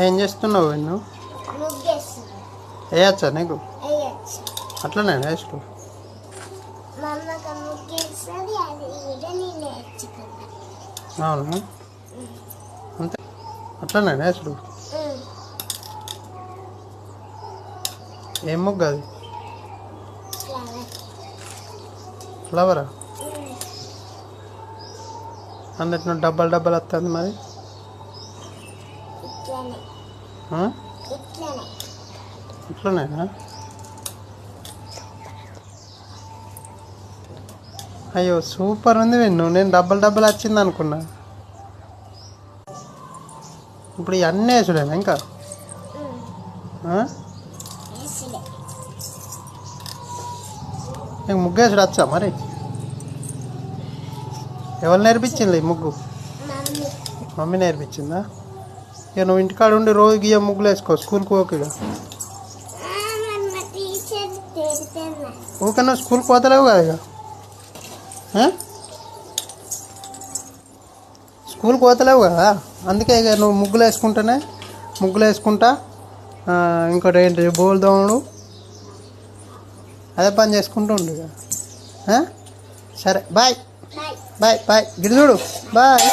ఏం చేస్తున్నావు నువ్వు? వేయచ్చా నీకు? అట్లనే వేస్ట్. అవును అంతే, అట్లనే వేస్ట్. ఏం ముగ్గు అది? ఫ్లవరా? అందులో డబ్బాలు డబ్బాలు వస్తుంది మరి. ఇట్లనేనా? అయ్యో సూపర్ ఉంది విన్ను. నేను డబ్బలు డబ్బలు వచ్చింది అనుకున్నా. ఇప్పుడు ఇవన్నీ వేసుడేనా ఇంకా? నీకు ముగ్గు వేసుడు వచ్చా మరి? ఎవరు నేర్పించింది ఈ ముగ్గు? మమ్మీ నేర్పించిందా? ఇక నువ్వు ఇంటికాడ ఉండి రోజు గీయ ముగ్గులు వేసుకో, స్కూల్కి పోక. ఊక నువ్వు స్కూల్కి పోతలేవు కదా ఇక. స్కూల్కి పోతలేవు కదా, అందుకే ఇక నువ్వు ముగ్గులు వేసుకుంటా ఇంకోటి ఏంటి బోల్ దోమడు, అదే పని చేసుకుంటూ ఉండు ఇక. సరే బాయ్ బాయ్ బాయ్. గిడి చూడు బాయ్.